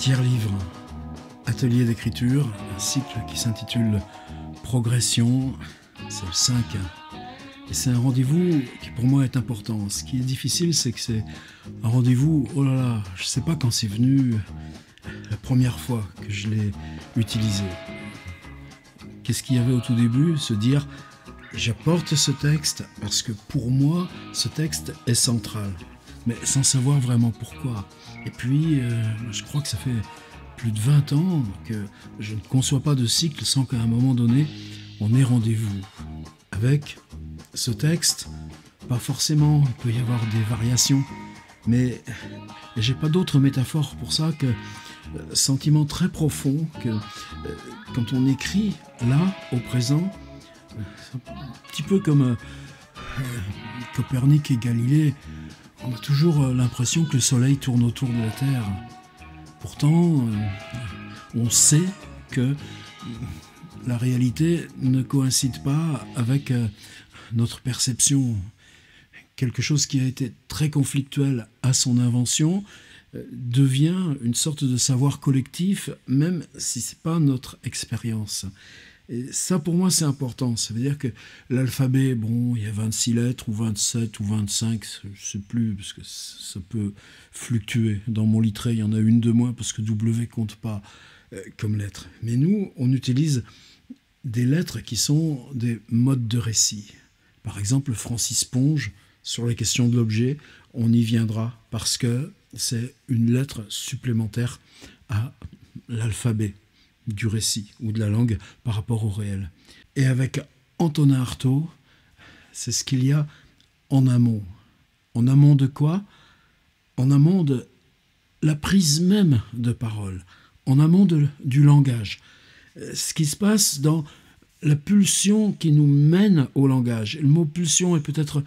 Tiers livre, atelier d'écriture, un cycle qui s'intitule Progression, c'est le 5. Et c'est un rendez-vous qui pour moi est important. Ce qui est difficile, c'est que c'est un rendez-vous, oh là là, je ne sais pas quand c'est venu la première fois que je l'ai utilisé. Qu'est-ce qu'il y avait au tout début? Se dire, j'apporte ce texte parce que pour moi, ce texte est central. Mais sans savoir vraiment pourquoi. Et puis, je crois que ça fait plus de 20 ans que je ne conçois pas de cycle sans qu'à un moment donné, on ait rendez-vous avec ce texte. Pas forcément, il peut y avoir des variations, mais j'ai pas d'autre métaphore pour ça que sentiment très profond que quand on écrit là, au présent, un petit peu comme Copernic et Galilée, on a toujours l'impression que le soleil tourne autour de la Terre. Pourtant, on sait que la réalité ne coïncide pas avec notre perception. Quelque chose qui a été très conflictuel à son invention devient une sorte de savoir collectif, même si ce n'est pas notre expérience. Et ça, pour moi, c'est important. Ça veut dire que l'alphabet, bon, il y a 26 lettres, ou 27, ou 25, je ne sais plus, parce que ça peut fluctuer. Dans mon litret, il y en a une de moins, parce que W ne compte pas comme lettre. Mais nous, on utilise des lettres qui sont des modes de récit. Par exemple, Francis Ponge, sur la question de l'objet, on y viendra, parce que c'est une lettre supplémentaire à l'alphabet du récit ou de la langue par rapport au réel. Et avec Antonin Artaud, c'est ce qu'il y a en amont. En amont de quoi? En amont de la prise même de parole, en amont du langage. Ce qui se passe dans la pulsion qui nous mène au langage. Le mot pulsion est peut-être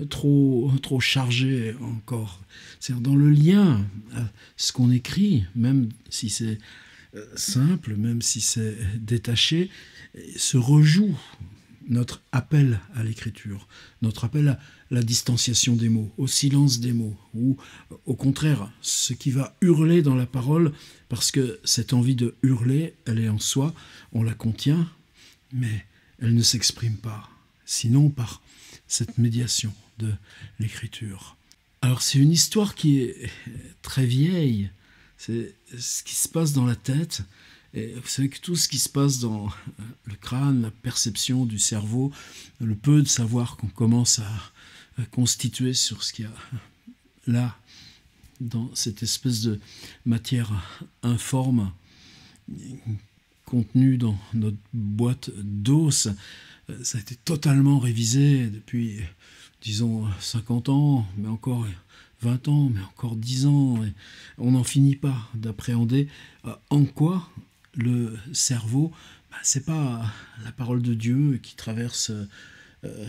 trop chargé encore. C'est dans le lien à ce qu'on écrit, même si c'est simple, même si c'est détaché, se rejoue notre appel à l'écriture, notre appel à la distanciation des mots, au silence des mots, ou au contraire, ce qui va hurler dans la parole, parce que cette envie de hurler, elle est en soi, on la contient, mais elle ne s'exprime pas, sinon par cette médiation de l'écriture. Alors c'est une histoire qui est très vieille, c'est ce qui se passe dans la tête. Et vous savez que tout ce qui se passe dans le crâne, la perception du cerveau, le peu de savoir qu'on commence à constituer sur ce qu'il y a là, dans cette espèce de matière informe contenue dans notre boîte d'os, ça a été totalement révisé depuis, disons, 50 ans, mais encore 20 ans, mais encore 10 ans, et on n'en finit pas d'appréhender en quoi le cerveau, c'est pas la parole de Dieu qui traverse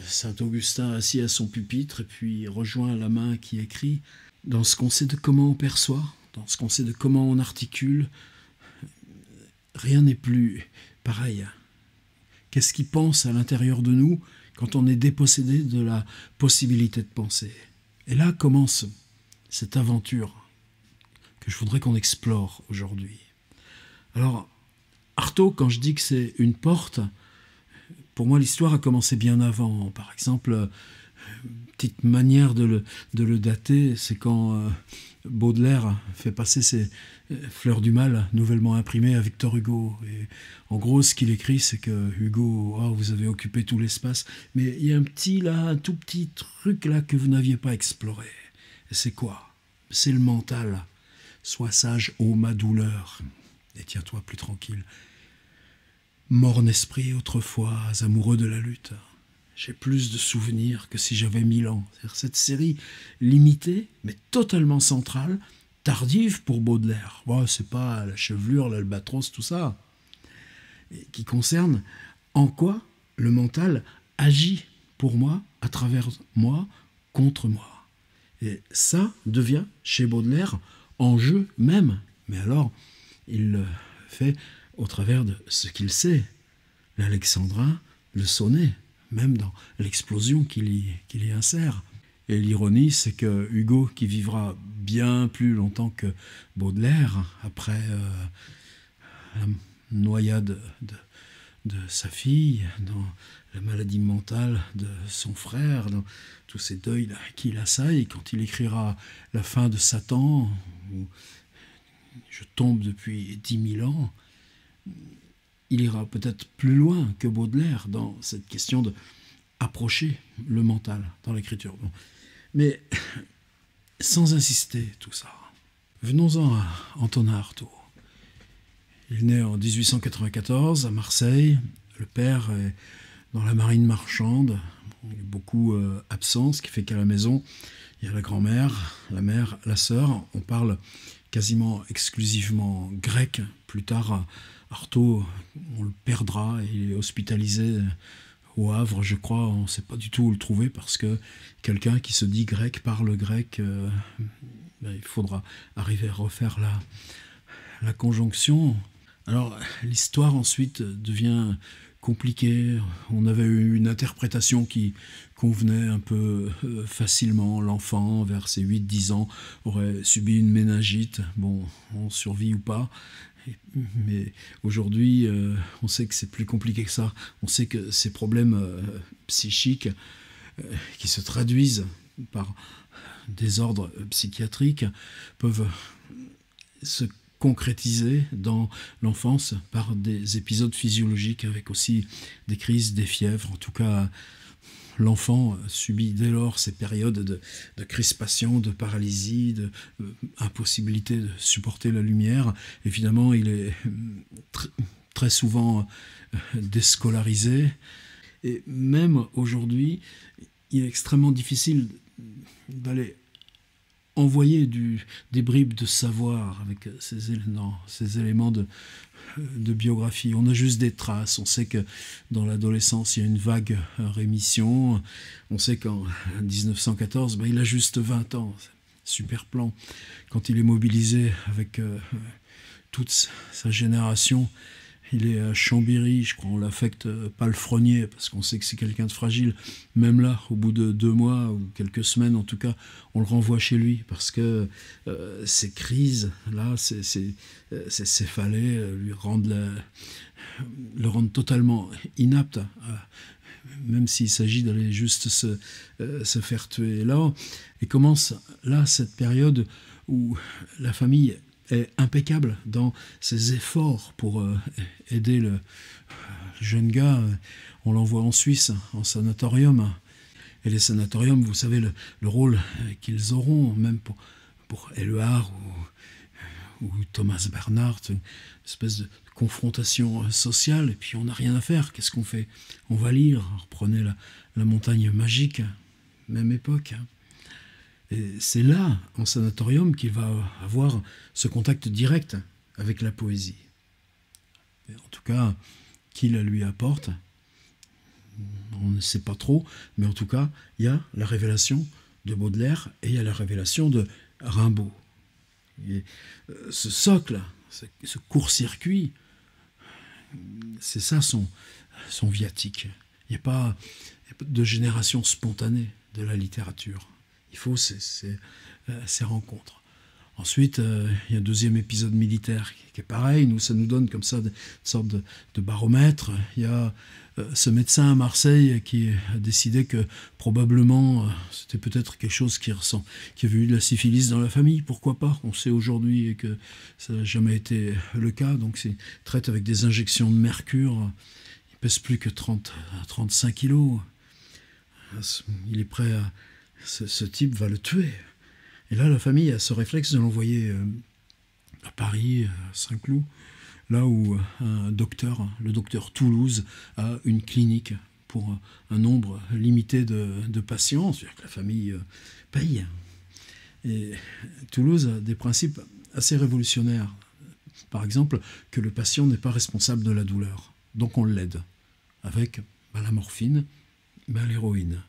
Saint-Augustin assis à son pupitre et puis rejoint la main qui écrit. Dans ce qu'on sait de comment on perçoit, dans ce qu'on sait de comment on articule, rien n'est plus pareil. Qu'est-ce qui pense à l'intérieur de nous quand on est dépossédé de la possibilité de penser? Et là commence cette aventure que je voudrais qu'on explore aujourd'hui. Alors, Artaud, quand je dis que c'est une porte, pour moi l'histoire a commencé bien avant. Par exemple, petite manière de le dater, c'est quand Baudelaire fait passer ses Fleurs du Mal nouvellement imprimées à Victor Hugo. Et en gros, ce qu'il écrit, c'est que Hugo, oh, vous avez occupé tout l'espace, mais il y a un tout petit truc là que vous n'aviez pas exploré. Et c'est quoi? C'est le mental. Sois sage, ô ma douleur, et tiens-toi plus tranquille. Morne esprit autrefois, amoureux de la lutte. J'ai plus de souvenirs que si j'avais 1000 ans. C'est-à-dire cette série limitée, mais totalement centrale, tardive pour Baudelaire. Bon, c'est pas la chevelure, l'albatros, tout ça. Et qui concerne en quoi le mental agit pour moi, à travers moi, contre moi. Et ça devient, chez Baudelaire, enjeu même. Mais alors, il le fait au travers de ce qu'il sait. L'alexandrin, le sonnet, même dans l'explosion qu'il y insère. Et l'ironie, c'est que Hugo, qui vivra bien plus longtemps que Baudelaire, après la noyade de sa fille, dans la maladie mentale de son frère, dans tous ces deuils-là qui l'assaillent, quand il écrira La fin de Satan, ou Je tombe depuis 10 000 ans, il ira peut-être plus loin que Baudelaire dans cette question de approcher le mental dans l'écriture. Bon. Mais sans insister, tout ça. Venons-en à Antonin Artaud. Il est né en 1894 à Marseille. Le père est dans la marine marchande. Il est beaucoup absent, ce qui fait qu'à la maison, il y a la grand-mère, la mère, la sœur. On parle quasiment exclusivement grec. Plus tard, Artaud, on le perdra. Il est hospitalisé au Havre, je crois. On ne sait pas du tout où le trouver parce que quelqu'un qui se dit grec, parle grec, il faudra arriver à refaire la conjonction. Alors, l'histoire ensuite devient compliquée. On avait eu une interprétation qui convenait un peu facilement. L'enfant, vers ses 8-10 ans, aurait subi une méningite. Bon, on survit ou pas. Mais aujourd'hui, on sait que c'est plus compliqué que ça. On sait que ces problèmes psychiques qui se traduisent par des ordres psychiatriques peuvent se concrétiser dans l'enfance par des épisodes physiologiques avec aussi des crises, des fièvres. En tout cas, l'enfant subit dès lors ces périodes de crispation, de paralysie, d'impossibilité de supporter la lumière. Évidemment, il est très souvent déscolarisé. Et même aujourd'hui, il est extrêmement difficile d'aller envoyer des bribes de savoir avec ces éléments de biographie. On a juste des traces. On sait que dans l'adolescence, il y a une vague rémission. On sait qu'en 1914, il a juste 20 ans. Super plan. Quand il est mobilisé avec toute sa génération, il est à Chambéry, je crois, on l'affecte palefrenier, parce qu'on sait que c'est quelqu'un de fragile. Même là, au bout de 2 mois, ou quelques semaines en tout cas, on le renvoie chez lui, parce que ces crises-là, ces céphalées, le rendent totalement inapte, même s'il s'agit d'aller juste se faire tuer. Et commence là cette période où la famille est impeccable dans ses efforts pour aider le jeune gars. On l'envoie en Suisse, en sanatorium. Et les sanatoriums, vous savez le rôle qu'ils auront, même pour Éluard ou Thomas Bernhardt, une espèce de confrontation sociale. Et puis on n'a rien à faire. Qu'est-ce qu'on fait? On va lire. Prenez la montagne magique, même époque. Et c'est là, en sanatorium, qu'il va avoir ce contact direct avec la poésie. Et en tout cas, qui la lui apporte, on ne sait pas trop, mais en tout cas, il y a la révélation de Baudelaire et il y a la révélation de Rimbaud. Et ce socle, ce court-circuit, c'est ça son viatique. Il n'y a pas de génération spontanée de la littérature. Il faut ces rencontres. Ensuite, il y a un deuxième épisode militaire qui est pareil. Ça nous donne comme ça une sorte de baromètre. Il y a ce médecin à Marseille qui a décidé que probablement c'était peut-être quelque chose qui avait eu de la syphilis dans la famille. Pourquoi pas? On sait aujourd'hui que ça n'a jamais été le cas. Donc il traite avec des injections de mercure. Il pèse plus que 35 kilos. Il est prêt à... Ce type va le tuer. Et là, la famille a ce réflexe de l'envoyer à Paris, à Saint-Cloud, là où le docteur Toulouse, a une clinique pour un nombre limité de patients, c'est-à-dire que la famille paye. Et Toulouse a des principes assez révolutionnaires. Par exemple, que le patient n'est pas responsable de la douleur. Donc on l'aide avec la morphine, l'héroïne.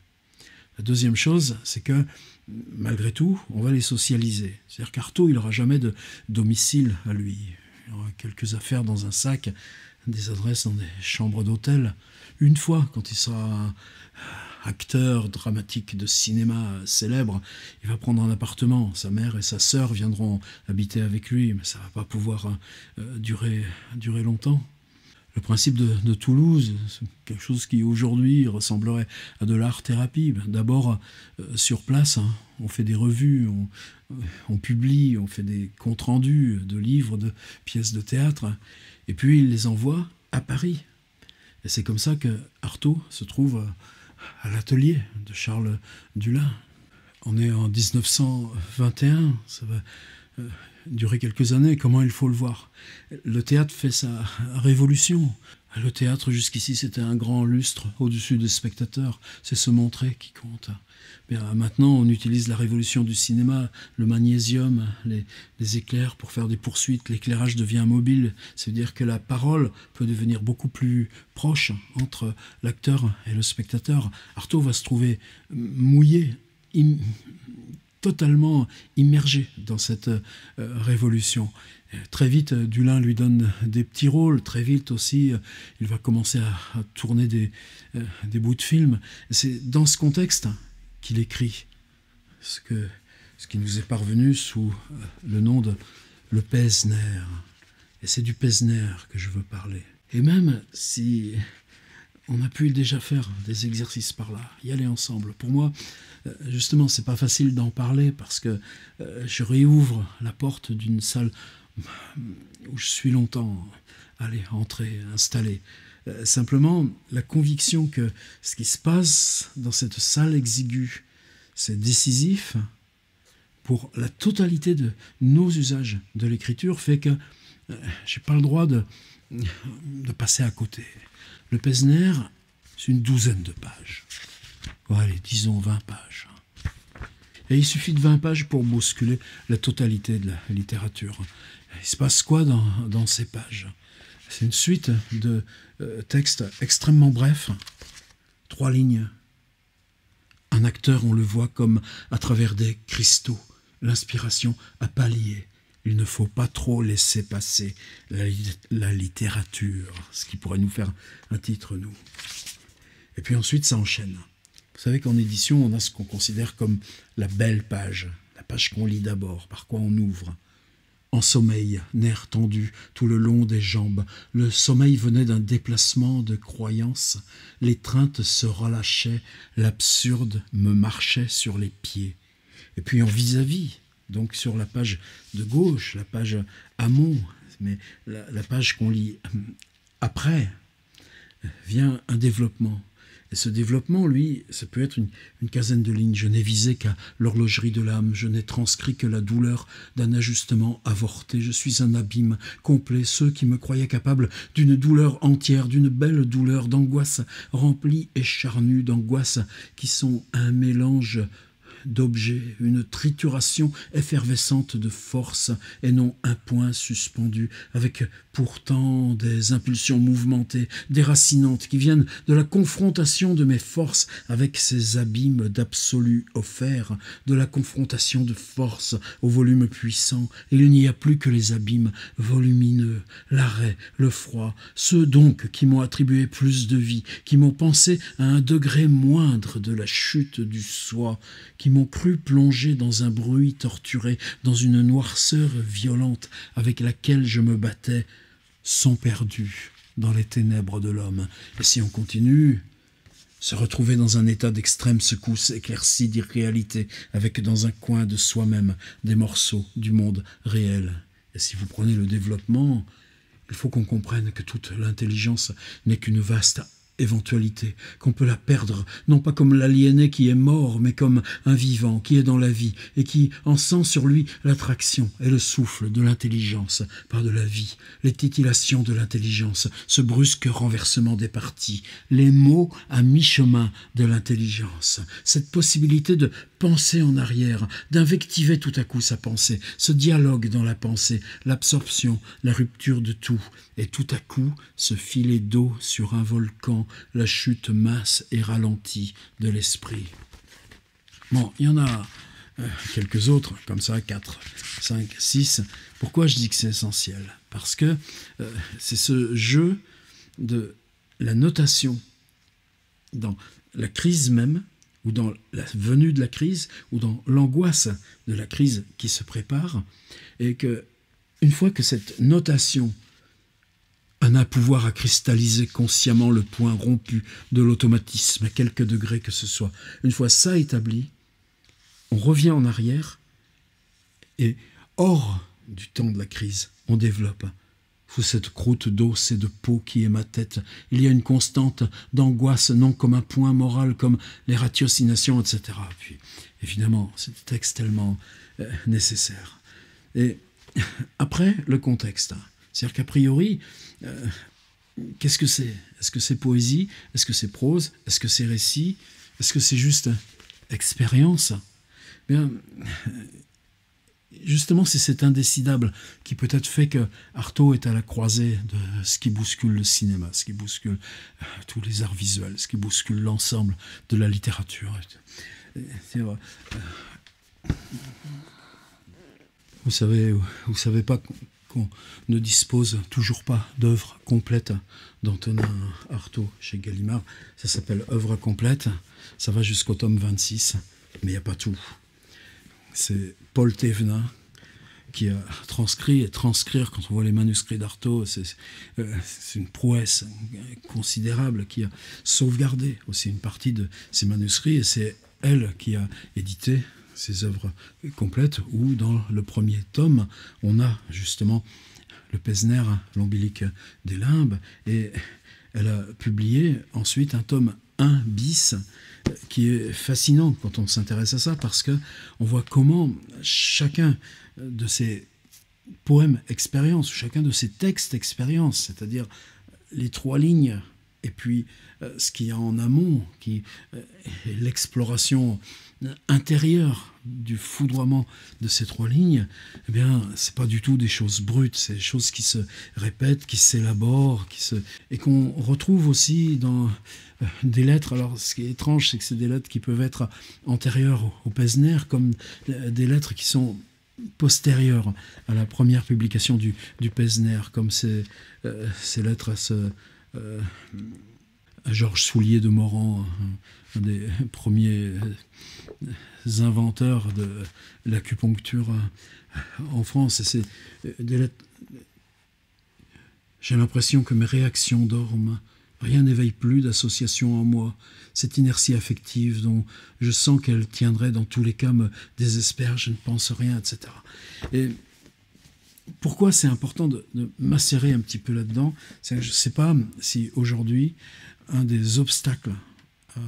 La deuxième chose, c'est que, malgré tout, on va les socialiser. C'est-à-dire qu'Artaud, il n'aura jamais de domicile à lui. Il aura quelques affaires dans un sac, des adresses dans des chambres d'hôtel. Une fois, quand il sera acteur dramatique de cinéma célèbre, il va prendre un appartement. Sa mère et sa sœur viendront habiter avec lui, mais ça ne va pas pouvoir durer longtemps. Le principe de Toulouse, c'est quelque chose qui aujourd'hui ressemblerait à de l'art-thérapie. D'abord, sur place, hein, on fait des revues, on publie, on fait des comptes rendus de livres, de pièces de théâtre, et puis il les envoie à Paris. Et c'est comme ça que Artaud se trouve à l'atelier de Charles Dullin. On est en 1921, ça va durer quelques années. Comment il faut le voir? Le théâtre fait sa révolution. Le théâtre, jusqu'ici, c'était un grand lustre au-dessus des spectateurs. C'est se montrer qui compte. Bien, maintenant, on utilise la révolution du cinéma, le magnésium, les éclairs pour faire des poursuites. L'éclairage devient mobile. C'est-à-dire que la parole peut devenir beaucoup plus proche entre l'acteur et le spectateur. Artaud va se trouver mouillé, totalement immergé dans cette révolution. Très vite, Dullin lui donne des petits rôles. Très vite aussi, il va commencer à tourner des bouts de films. C'est dans ce contexte qu'il écrit ce qui nous est parvenu sous le nom de Le Pesner. Et c'est du Pesner que je veux parler. Et même si on a pu déjà faire des exercices par là, y aller ensemble. Pour moi, justement, c'est pas facile d'en parler parce que je réouvre la porte d'une salle où je suis longtemps entré, installé. Simplement, la conviction que ce qui se passe dans cette salle exiguë, c'est décisif pour la totalité de nos usages de l'écriture, fait que j'ai pas le droit de passer à côté. Le Pesner, c'est une douzaine de pages. Bon, allez, disons 20 pages. Et il suffit de 20 pages pour bousculer la totalité de la littérature. Il se passe quoi dans ces pages? C'est une suite de textes extrêmement brefs. 3 lignes. Un acteur, on le voit comme à travers des cristaux. L'inspiration a palier. Il ne faut pas trop laisser passer la littérature, ce qui pourrait nous faire un titre, nous. Et puis ensuite, ça enchaîne. Vous savez qu'en édition, on a ce qu'on considère comme la belle page, la page qu'on lit d'abord, par quoi on ouvre. En sommeil, nerfs tendus tout le long des jambes, le sommeil venait d'un déplacement de croyances, l'étreinte se relâchait, l'absurde me marchait sur les pieds. Et puis en vis-à-vis, donc sur la page de gauche, la page amont, mais la page qu'on lit après, vient un développement. Et ce développement, lui, ça peut être une quinzaine de lignes. Je n'ai visé qu'à l'horlogerie de l'âme, je n'ai transcrit que la douleur d'un ajustement avorté. Je suis un abîme complet. Ceux qui me croyaient capable d'une douleur entière, d'une belle douleur, d'angoisse remplie et charnue, d'angoisse qui sont un mélange d'objets, une trituration effervescente de force et non un point suspendu, avec pourtant des impulsions mouvementées, déracinantes, qui viennent de la confrontation de mes forces avec ces abîmes d'absolu offerts, de la confrontation de force au volume puissant. Et il n'y a plus que les abîmes volumineux, l'arrêt, le froid, ceux donc qui m'ont attribué plus de vie, qui m'ont pensé à un degré moindre de la chute du soi, qui m'ont cru plongé dans un bruit torturé, dans une noirceur violente avec laquelle je me battais, sont perdus dans les ténèbres de l'homme. Et si on continue, se retrouver dans un état d'extrême secousse éclairci d'irréalité, avec dans un coin de soi-même des morceaux du monde réel. Et si vous prenez le développement, il faut qu'on comprenne que toute l'intelligence n'est qu'une vaste éventualité, qu'on peut la perdre, non pas comme l'aliéné qui est mort, mais comme un vivant qui est dans la vie et qui en sent sur lui l'attraction et le souffle de l'intelligence par de la vie, les titillations de l'intelligence, ce brusque renversement des parties, les mots à mi-chemin de l'intelligence, cette possibilité de penser en arrière, d'invectiver tout à coup sa pensée, ce dialogue dans la pensée, l'absorption, la rupture de tout, et tout à coup ce filet d'eau sur un volcan, la chute mince et ralentie de l'esprit. Bon, il y en a quelques autres, comme ça, 4, 5, 6. Pourquoi je dis que c'est essentiel? Parce que c'est ce jeu de la notation dans la crise même, ou dans la venue de la crise, ou dans l'angoisse de la crise qui se prépare, et que une fois que cette notation en a pouvoir à cristalliser consciemment le point rompu de l'automatisme, à quelque degré que ce soit, une fois ça établi, on revient en arrière, et hors du temps de la crise, on développe sous cette croûte d'os et de peau qui est ma tête. Il y a une constante d'angoisse, non comme un point moral, comme les ratiocinations, etc. Puis, évidemment, c'est un texte tellement nécessaire. Et après, le contexte. C'est-à-dire qu'a priori, qu'est-ce que c'est? Est-ce que c'est poésie? Est-ce que c'est prose? Est-ce que c'est récit? Est-ce que c'est juste expérience? Bien, justement, c'est cet indécidable qui peut-être fait que Artaud est à la croisée de ce qui bouscule le cinéma, ce qui bouscule tous les arts visuels, ce qui bouscule l'ensemble de la littérature. Vous savez pas qu'on ne dispose toujours pas d'œuvre complète d'Antonin Artaud chez Gallimard. Ça s'appelle œuvre complète. Ça va jusqu'au tome 26, mais il n'y a pas tout. C'est Paul Thévenin qui a transcrit, et transcrire, quand on voit les manuscrits d'Artaud, c'est une prouesse considérable, qui a sauvegardé aussi une partie de ces manuscrits, et c'est elle qui a édité ces œuvres complètes, où dans le premier tome, on a justement le Pesner, l'ombilique des limbes, et elle a publié ensuite un tome 1 bis, qui est fascinant quand on s'intéresse à ça, parce que on voit comment chacun de ces poèmes expérience, chacun de ces textes expérience, c'est-à-dire les trois lignes, et puis ce qu'il y a en amont, qui est l'exploration intérieure du foudroiement de ces trois lignes, eh bien, c'est pas du tout des choses brutes, c'est des choses qui se répètent, qui s'élaborent, et qu'on retrouve aussi dans des lettres. Alors, ce qui est étrange, c'est que c'est des lettres qui peuvent être antérieures au Pesner, comme des lettres qui sont postérieures à la première publication du Pesner, comme ces lettres à Georges Soulier de Morand, un des premiers inventeurs de l'acupuncture en France. Et c'est des lettres. J'ai l'impression que mes réactions dorment. Rien n'éveille plus d'association en moi. Cette inertie affective dont je sens qu'elle tiendrait dans tous les cas me désespère, je ne pense rien, etc. Et pourquoi c'est important de macérer un petit peu là-dedans? Je ne sais pas si aujourd'hui, un des obstacles à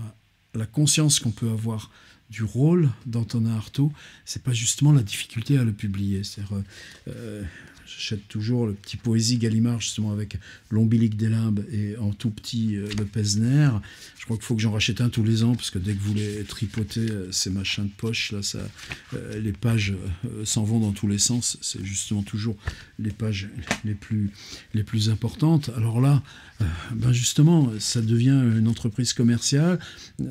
la conscience qu'on peut avoir du rôle d'Antonin Artaud, c'est pas justement la difficulté à le publier. C'est-à-dire, j'achète toujours le petit Poésie Gallimard, justement, avec l'ombilique des limbes et en tout petit le Pesner. Je crois qu'il faut que j'en rachète un tous les ans, parce que dès que vous les tripotez, ces machins de poche, là, les pages s'en vont dans tous les sens. C'est justement toujours les pages les plus importantes. Alors là, ben justement, ça devient une entreprise commerciale.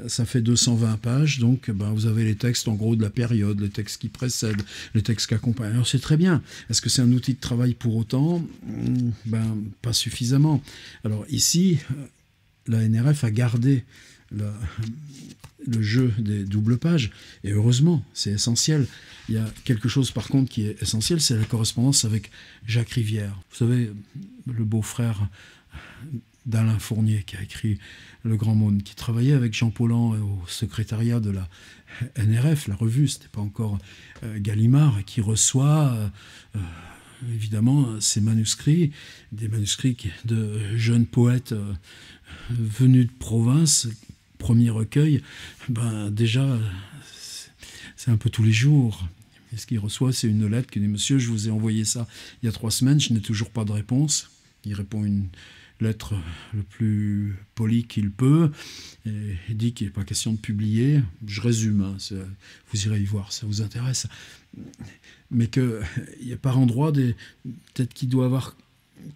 Ça fait 220 pages, donc ben vous avez les textes en gros de la période, les textes qui précèdent, les textes qui accompagnent. Alors c'est très bien. Est-ce que c'est un outil de travail pour autant? Ben pas suffisamment. Alors ici, la NRF a gardé le jeu des doubles pages, et heureusement, c'est essentiel. Il y a quelque chose par contre qui est essentiel, c'est la correspondance avec Jacques Rivière. Vous savez, le beau-frère d'Alain Fournier, qui a écrit Le Grand Monde, qui travaillait avec Jean Paulhan au secrétariat de la NRF, la revue, c'était pas encore Gallimard, et qui reçoit évidemment ces manuscrits, des manuscrits de jeunes poètes venus de province. Premier recueil, ben déjà, c'est un peu tous les jours. Et ce qu'il reçoit, c'est une lettre qui dit « Monsieur, je vous ai envoyé ça il y a 3 semaines, je n'ai toujours pas de réponse ». Il répond une lettre le plus polie qu'il peut, et il dit qu'il n'est pas question de publier. Je résume, hein, vous irez y voir, ça vous intéresse. Mais qu'il y a par endroits, peut-être qu'il doit avoir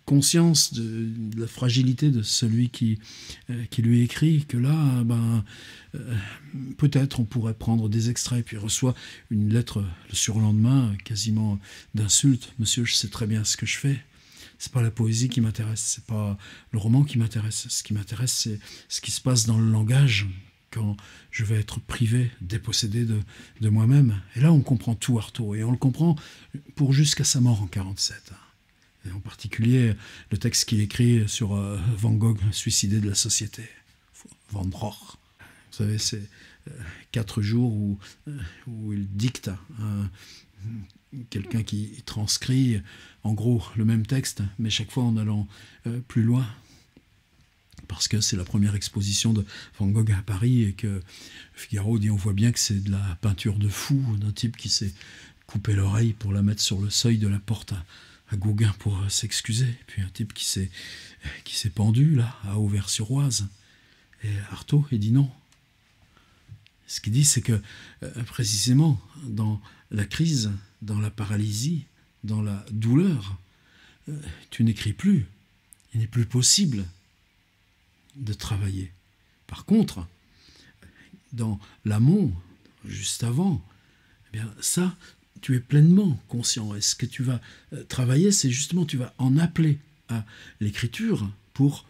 conscience de la fragilité de celui qui lui écrit, que là, peut-être on pourrait prendre des extraits. Puis il reçoit une lettre le surlendemain, quasiment d'insulte. « Monsieur, je sais très bien ce que je fais. C'est pas la poésie qui m'intéresse, c'est pas le roman qui m'intéresse. Ce qui m'intéresse, c'est ce qui se passe dans le langage. quand je vais être privé, dépossédé de moi-même. Et là, on comprend tout Artaud, et on le comprend pour jusqu'à sa mort en 1947. Et en particulier, le texte qu'il écrit sur Van Gogh, suicidé de la société, Van Gogh. Vous savez, c'est 4 jours où il dicte quelqu'un qui transcrit en gros le même texte, mais chaque fois en allant plus loin, parce que c'est la première exposition de Van Gogh à Paris et que Figaro dit on voit bien que c'est de la peinture de fou, d'un type qui s'est coupé l'oreille pour la mettre sur le seuil de la porte à Gauguin pour s'excuser, puis un type qui s'est pendu là à Auvers-sur-Oise. Et Artaud, il dit non. Ce qu'il dit, c'est que précisément dans la crise, dans la paralysie, dans la douleur, tu n'écris plus. Il n'est plus possible de travailler. Par contre, dans l'amont, juste avant, eh bien ça, tu es pleinement conscient. Et ce que tu vas travailler, c'est justement, tu vas en appeler à l'écriture pour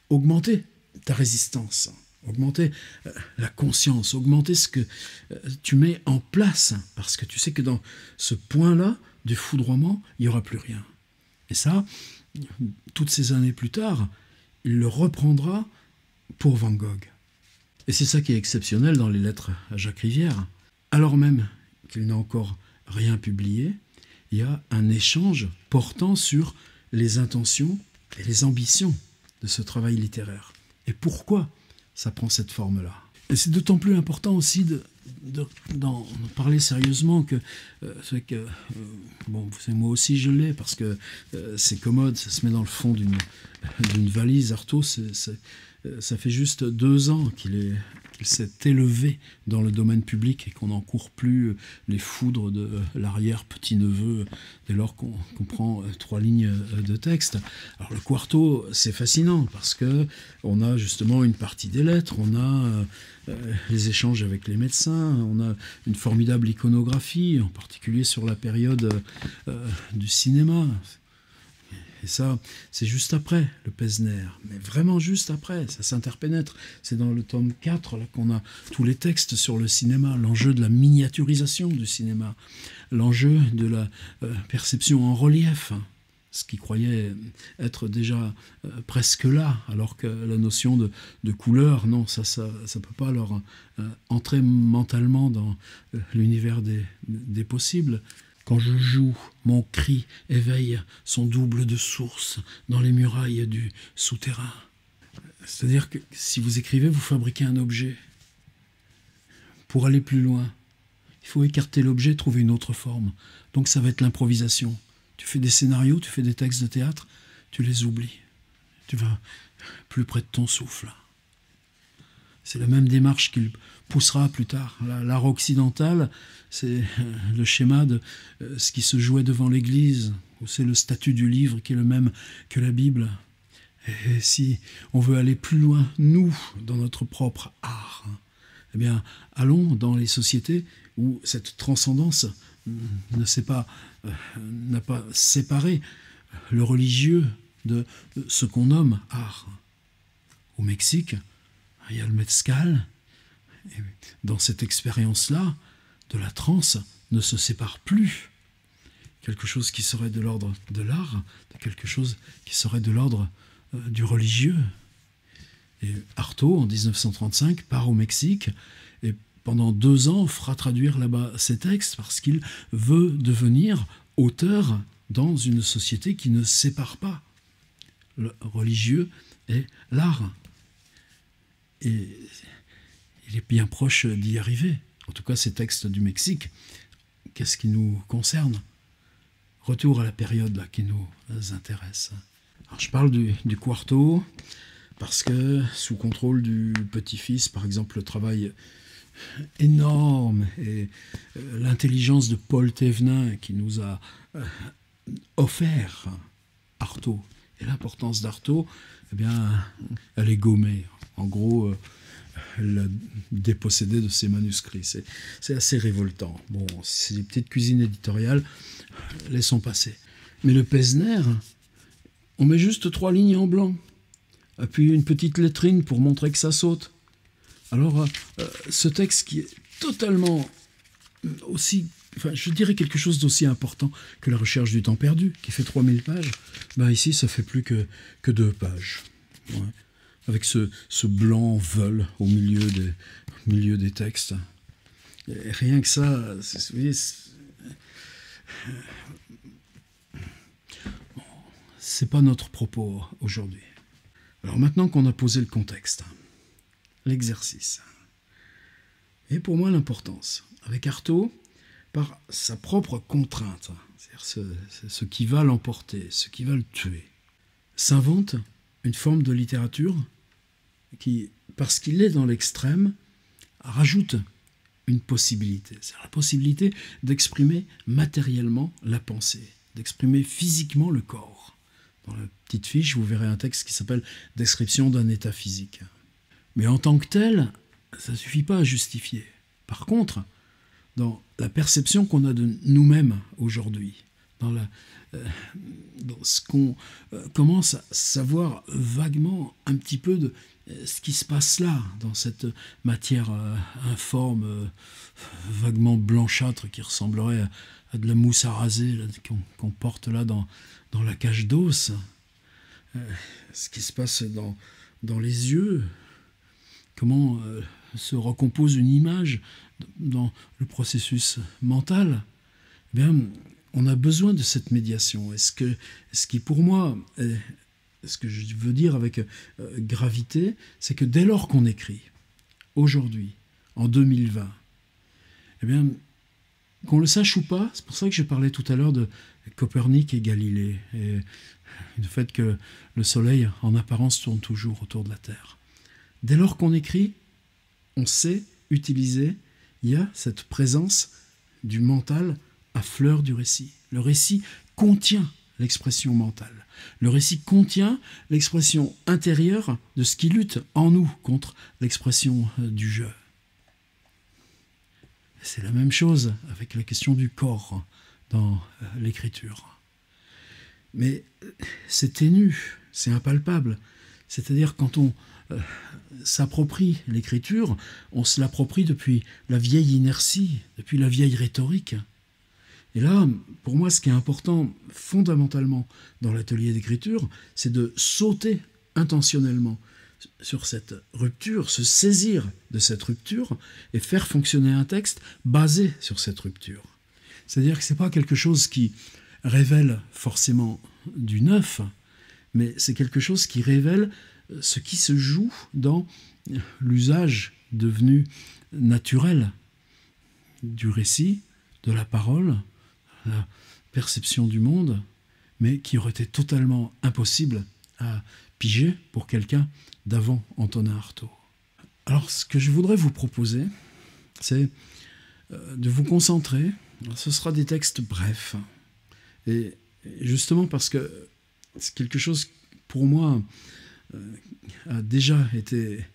augmenter ta résistance, augmenter la conscience, augmenter ce que tu mets en place, parce que tu sais que dans ce point-là du foudroiement, il n'y aura plus rien. Et ça, toutes ces années plus tard, il le reprendra pour Van Gogh. Et c'est ça qui est exceptionnel dans les lettres à Jacques Rivière. Alors même qu'il n'a encore rien publié, il y a un échange portant sur les intentions et les ambitions de ce travail littéraire. Et pourquoi ça prend cette forme-là? Et c'est d'autant plus important aussi d'en parler sérieusement que, bon, vous savez, moi aussi je l'ai, parce que c'est commode, ça se met dans le fond d'une valise. Artaud, ça fait juste 2 ans qu'il s'est élevé dans le domaine public et qu'on n'en court plus les foudres de l'arrière-petit-neveu dès lors qu'on prend 3 lignes de texte. Alors le quarto, c'est fascinant parce que on a justement une partie des lettres, on a les échanges avec les médecins, on a une formidable iconographie, en particulier sur la période du cinéma. Et ça, c'est juste après le Pesner, mais vraiment juste après, ça s'interpénètre. C'est dans le tome 4 là, qu'on a tous les textes sur le cinéma, l'enjeu de la miniaturisation du cinéma, l'enjeu de la perception en relief, ce qui croyait être déjà presque là, alors que la notion de couleur, non, ça peut pas leur entrer mentalement dans l'univers des possibles. Quand je joue, mon cri éveille son double de source dans les murailles du souterrain. C'est-à-dire que si vous écrivez, vous fabriquez un objet. Pour aller plus loin, il faut écarter l'objet, trouver une autre forme. Donc ça va être l'improvisation. Tu fais des scénarios, tu fais des textes de théâtre, tu les oublies. Tu vas plus près de ton souffle. C'est la même démarche qu'il poussera plus tard. L'art occidental, c'est le schéma de ce qui se jouait devant l'Église, où c'est le statut du livre qui est le même que la Bible. Et si on veut aller plus loin, nous, dans notre propre art, eh bien, allons dans les sociétés où cette transcendance n'a pas séparé le religieux de ce qu'on nomme art. Au Mexique, il y a le Mezcal. Et dans cette expérience-là, de la transe ne se sépare plus quelque chose qui serait de l'ordre de l'art, de quelque chose qui serait de l'ordre du religieux. Et Artaud, en 1935, part au Mexique et pendant 2 ans fera traduire là-bas ses textes parce qu'il veut devenir auteur dans une société qui ne sépare pas le religieux et l'art. Et il est bien proche d'y arriver. En tout cas, ces textes du Mexique, qu'est-ce qui nous concerne? Retour à la période là, qui nous intéresse. Alors, je parle du quarto parce que, sous contrôle du petit-fils, par exemple, le travail énorme et l'intelligence de Paul Thévenin qui nous a offert Artaud. Et l'importance d'Artaud, eh bien, elle est gommée. En gros, elle l'a dépossédé de ses manuscrits. C'est assez révoltant. Bon, c'est des petites cuisines éditoriales, laissons passer. Mais le Pesner, on met juste 3 lignes en blanc, puis une petite lettrine pour montrer que ça saute. Alors, ce texte qui est totalement aussi, enfin, je dirais quelque chose d'aussi important que la recherche du temps perdu, qui fait 3000 pages, ben ici, ça fait plus que 2 pages. Ouais. Avec ce blanc veule au milieu des textes. Et rien que ça, vous voyez, c'est pas notre propos aujourd'hui. Alors maintenant qu'on a posé le contexte, l'exercice, et pour moi l'importance, avec Artaud, par sa propre contrainte, c'est-à-dire ce qui va l'emporter, ce qui va le tuer, s'invente une forme de littérature qui, parce qu'il est dans l'extrême, rajoute une possibilité. C'est la possibilité d'exprimer matériellement la pensée, d'exprimer physiquement le corps. Dans la petite fiche, vous verrez un texte qui s'appelle « Description d'un état physique ». Mais en tant que tel, ça ne suffit pas à justifier. Par contre, dans la perception qu'on a de nous-mêmes aujourd'hui, dans ce qu'on commence à savoir vaguement un petit peu de ce qui se passe là, dans cette matière informe, vaguement blanchâtre, qui ressemblerait à de la mousse à raser qu'on porte là dans la cage d'os, ce qui se passe dans les yeux, comment se recompose une image dans le processus mental, eh bien, on a besoin de cette médiation. Et ce qui pour moi, ce que je veux dire avec gravité, c'est que dès lors qu'on écrit, aujourd'hui, en 2020, eh bien, qu'on le sache ou pas, c'est pour ça que je parlais tout à l'heure de Copernic et Galilée, et du fait que le Soleil, en apparence, tourne toujours autour de la Terre. Dès lors qu'on écrit, on sait utiliser, il y a cette présence du mental à fleur du récit. Le récit contient l'expression mentale. Le récit contient l'expression intérieure de ce qui lutte en nous contre l'expression du je. C'est la même chose avec la question du corps dans l'écriture. Mais c'est ténu, c'est impalpable. C'est-à-dire quand on s'approprie l'écriture, on se l'approprie depuis la vieille inertie, depuis la vieille rhétorique. Et là, pour moi, ce qui est important fondamentalement dans l'atelier d'écriture, c'est de sauter intentionnellement sur cette rupture, se saisir de cette rupture et faire fonctionner un texte basé sur cette rupture. C'est-à-dire que ce n'est pas quelque chose qui révèle forcément du neuf, mais c'est quelque chose qui révèle ce qui se joue dans l'usage devenu naturel du récit, de la parole, la perception du monde, mais qui aurait été totalement impossible à piger pour quelqu'un d'avant Antonin Artaud. Alors, ce que je voudrais vous proposer, c'est de vous concentrer. Ce sera des textes brefs. Et justement parce que c'est quelque chose, pour moi, a déjà été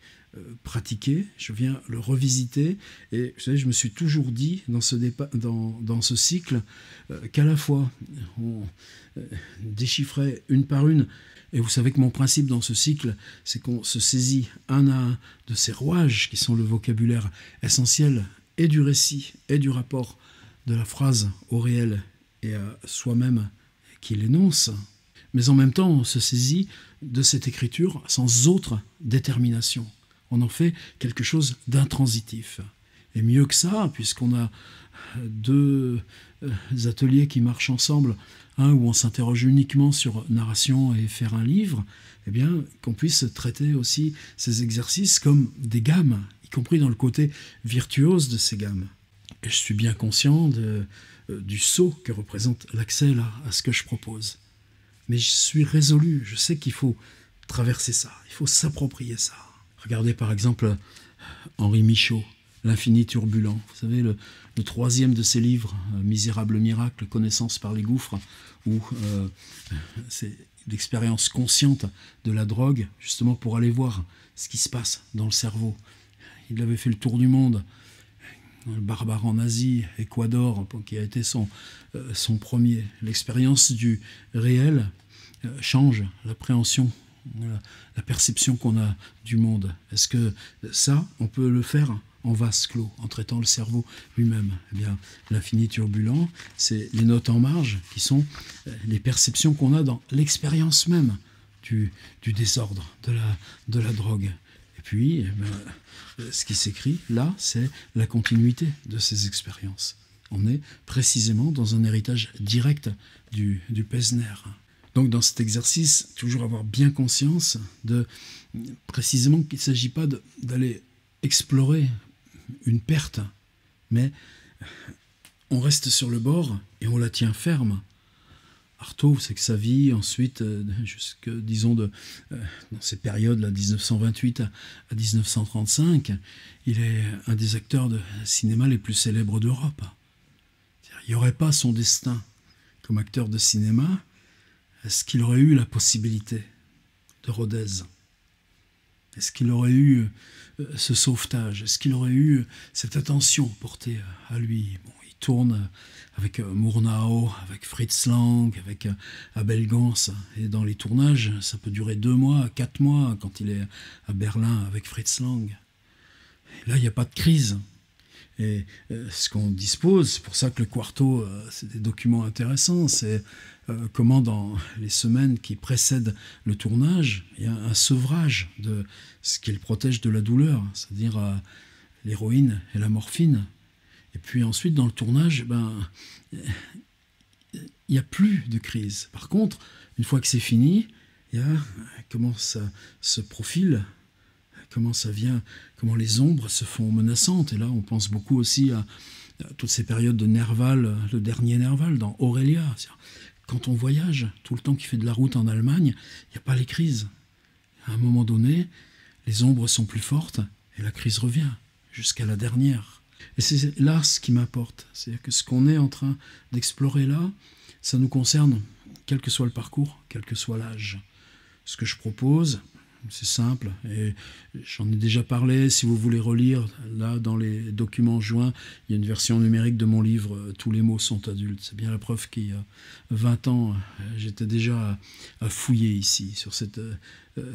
pratiqué, je viens le revisiter, et vous savez, je me suis toujours dit dans ce cycle qu'à la fois on déchiffrait une par une, et vous savez que mon principe dans ce cycle, c'est qu'on se saisit un à un de ces rouages qui sont le vocabulaire essentiel et du récit et du rapport de la phrase au réel et à soi-même qui l'énonce, mais en même temps on se saisit de cette écriture sans autre détermination. On en fait quelque chose d'intransitif. Et mieux que ça, puisqu'on a 2 ateliers qui marchent ensemble, un où on s'interroge uniquement sur narration et faire un livre, eh bien, qu'on puisse traiter aussi ces exercices comme des gammes, y compris dans le côté virtuose de ces gammes. Et je suis bien conscient du saut que représente l'accès là, à ce que je propose. Mais je suis résolu, je sais qu'il faut traverser ça, il faut s'approprier ça. Regardez par exemple Henri Michaud, L'infini turbulent. Vous savez, le 3e de ses livres, Misérable miracle, Connaissance par les gouffres, où c'est l'expérience consciente de la drogue, justement pour aller voir ce qui se passe dans le cerveau. Il avait fait le tour du monde, le barbare en Asie, Équateur, qui a été son premier. L'expérience du réel change l'appréhension la perception qu'on a du monde. Est-ce que ça, on peut le faire en vase clos, en traitant le cerveau lui-même? Eh bien, l'infini turbulent, c'est les notes en marge qui sont les perceptions qu'on a dans l'expérience même du désordre, de la drogue. Et puis, eh bien, ce qui s'écrit là, c'est la continuité de ces expériences. On est précisément dans un héritage direct du Pesner. Donc dans cet exercice, toujours avoir bien conscience de précisément qu'il ne s'agit pas d'aller explorer une perte, mais on reste sur le bord et on la tient ferme. Artaud, c'est que sa vie, ensuite, jusque, disons, dans ces périodes-là, 1928 à 1935, il est un des acteurs de cinéma les plus célèbres d'Europe. Il n'y aurait pas son destin comme acteur de cinéma. Est-ce qu'il aurait eu la possibilité de Rodez? Est-ce qu'il aurait eu ce sauvetage? Est-ce qu'il aurait eu cette attention portée à lui? Bon, il tourne avec Murnau, avec Fritz Lang, avec Abel Gans. Et dans les tournages, ça peut durer 2 mois, 4 mois, quand il est à Berlin avec Fritz Lang. Et là, il n'y a pas de crise. Et ce qu'on dispose, c'est pour ça que le Quarto, c'est des documents intéressants, c'est comment dans les semaines qui précèdent le tournage, il y a un sevrage de ce qu'il protège de la douleur, c'est-à-dire l'héroïne et la morphine. Et puis ensuite, dans le tournage, il n'y a plus de crise. Par contre, une fois que c'est fini, il y a comment ça se profile, comment ça vient, comment les ombres se font menaçantes. Et là, on pense beaucoup aussi à toutes ces périodes de Nerval, le dernier Nerval, dans Aurélia. Quand on voyage, tout le temps qu'il fait de la route en Allemagne, il n'y a pas les crises. À un moment donné, les ombres sont plus fortes et la crise revient, jusqu'à la dernière. Et c'est là ce qui m'importe. C'est-à-dire que ce qu'on est en train d'explorer là, ça nous concerne, quel que soit le parcours, quel que soit l'âge. Ce que je propose, c'est simple, et j'en ai déjà parlé, si vous voulez relire, là dans les documents joints, il y a une version numérique de mon livre « Tous les mots sont adultes ». C'est bien la preuve qu'il y a 20 ans, j'étais déjà à fouiller ici,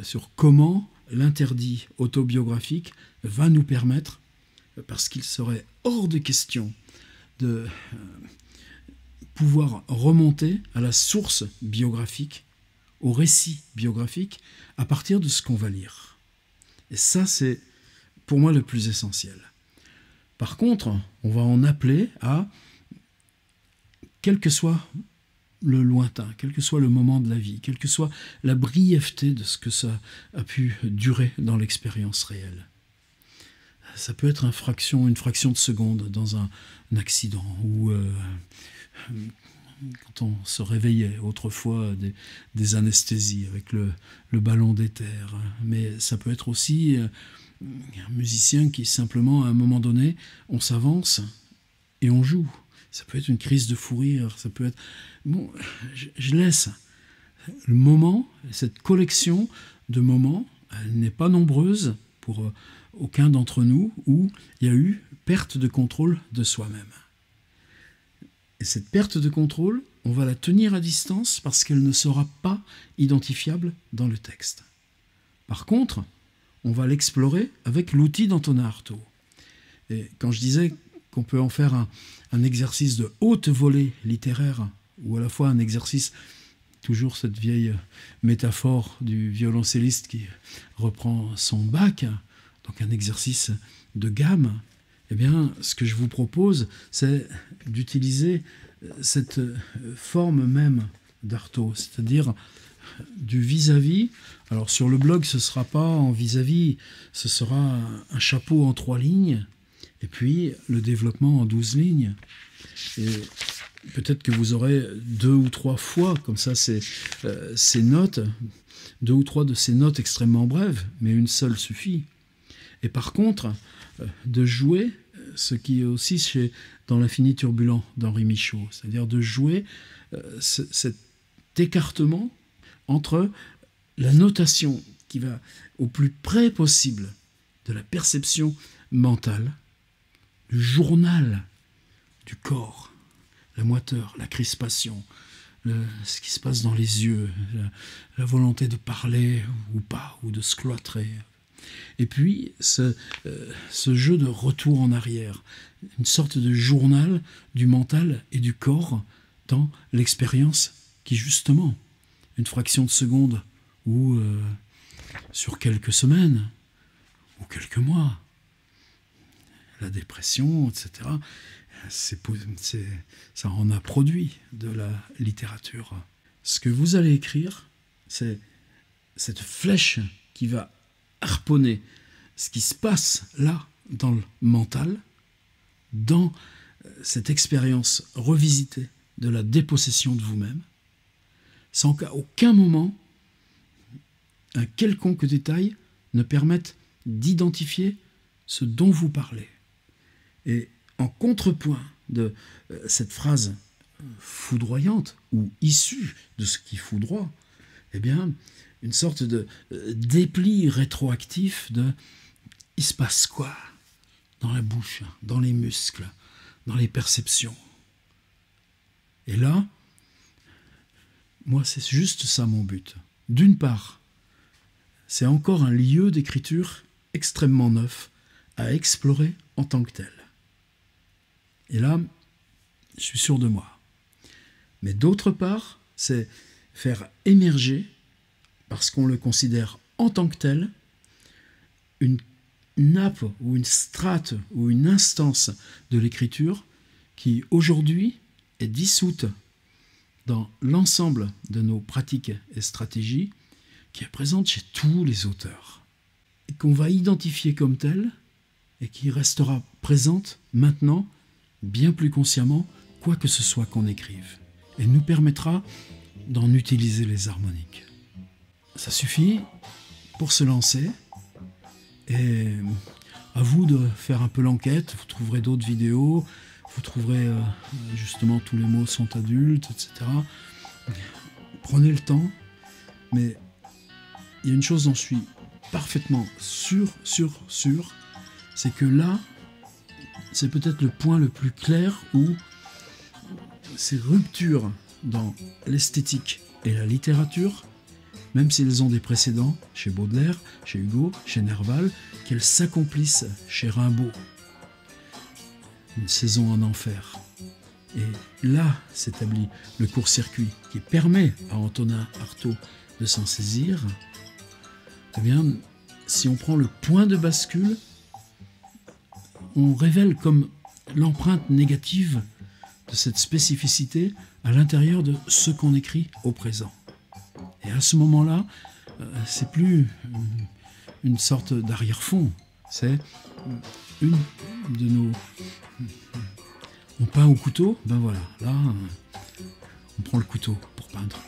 sur comment l'interdit autobiographique va nous permettre, parce qu'il serait hors de question de pouvoir remonter à la source biographique, au récit biographique, à partir de ce qu'on va lire. Et ça, c'est pour moi le plus essentiel. Par contre, on va en appeler à, quel que soit le lointain, quel que soit le moment de la vie, quelle que soit la brièveté de ce que ça a pu durer dans l'expérience réelle. Ça peut être une fraction de seconde dans un accident ou quand on se réveillait autrefois des anesthésies avec le ballon d'éther. Mais ça peut être aussi un musicien qui simplement, à un moment donné, on s'avance et on joue. Ça peut être une crise de fou rire, ça peut être... Bon, je laisse le moment, cette collection de moments, elle n'est pas nombreuse pour aucun d'entre nous, où il y a eu perte de contrôle de soi-même. Et cette perte de contrôle, on va la tenir à distance parce qu'elle ne sera pas identifiable dans le texte. Par contre, on va l'explorer avec l'outil d'Antonin Artaud. Et quand je disais qu'on peut en faire un exercice de haute volée littéraire, ou à la fois un exercice, toujours cette vieille métaphore du violoncelliste qui reprend son bac, donc un exercice de gamme, eh bien, ce que je vous propose, c'est d'utiliser cette forme même d'Artaud, c'est-à-dire du vis-à-vis. Alors sur le blog, ce ne sera pas en vis-à-vis, ce sera un chapeau en 3 lignes, et puis le développement en 12 lignes. Et peut-être que vous aurez 2 ou 3 fois, comme ça, ces notes, 2 ou 3 de ces notes extrêmement brèves, mais une seule suffit. Et par contre, de jouer ce qui est aussi dans l'Infini turbulent d'Henri Michaud, c'est-à-dire de jouer cet écartement entre la notation qui va au plus près possible de la perception mentale, du journal du corps, la moiteur, la crispation, ce qui se passe dans les yeux, la volonté de parler ou pas, ou de se cloîtrer. Et puis, ce jeu de retour en arrière, une sorte de journal du mental et du corps dans l'expérience qui, justement, une fraction de seconde ou sur quelques semaines ou quelques mois, la dépression, etc., ça en a produit de la littérature. Ce que vous allez écrire, c'est cette flèche qui va harponner ce qui se passe là, dans le mental, dans cette expérience revisitée de la dépossession de vous-même, sans qu'à aucun moment un quelconque détail ne permette d'identifier ce dont vous parlez. Et en contrepoint de cette phrase foudroyante ou issue de ce qui foudroie, eh bien, une sorte de dépli rétroactif de « il se passe quoi ?» dans la bouche, dans les muscles, dans les perceptions. Et là, moi, c'est juste ça mon but. D'une part, c'est encore un lieu d'écriture extrêmement neuf à explorer en tant que tel. Et là, je suis sûr de moi. Mais d'autre part, c'est faire émerger, parce qu'on le considère en tant que tel, une nappe ou une strate ou une instance de l'écriture qui aujourd'hui est dissoute dans l'ensemble de nos pratiques et stratégies, qui est présente chez tous les auteurs, et qu'on va identifier comme telle, et qui restera présente maintenant, bien plus consciemment, quoi que ce soit qu'on écrive, et nous permettra d'en utiliser les harmoniques. Ça suffit pour se lancer, et à vous de faire un peu l'enquête. Vous trouverez d'autres vidéos, vous trouverez justement tous les mots sont adultes, etc. Prenez le temps, mais il y a une chose dont je suis parfaitement sûr, c'est que là, c'est peut-être le point le plus clair où ces ruptures dans l'esthétique et la littérature, même si elles ont des précédents chez Baudelaire, chez Hugo, chez Nerval, qu'elles s'accomplissent chez Rimbaud. Une saison en enfer. Et là s'établit le court-circuit qui permet à Antonin Artaud de s'en saisir. Eh bien, si on prend le point de bascule, on révèle comme l'empreinte négative de cette spécificité à l'intérieur de ce qu'on écrit au présent. Et à ce moment-là, c'est plus une sorte d'arrière-fond, c'est une de nos... On peint au couteau, ben voilà, là, on prend le couteau pour peindre.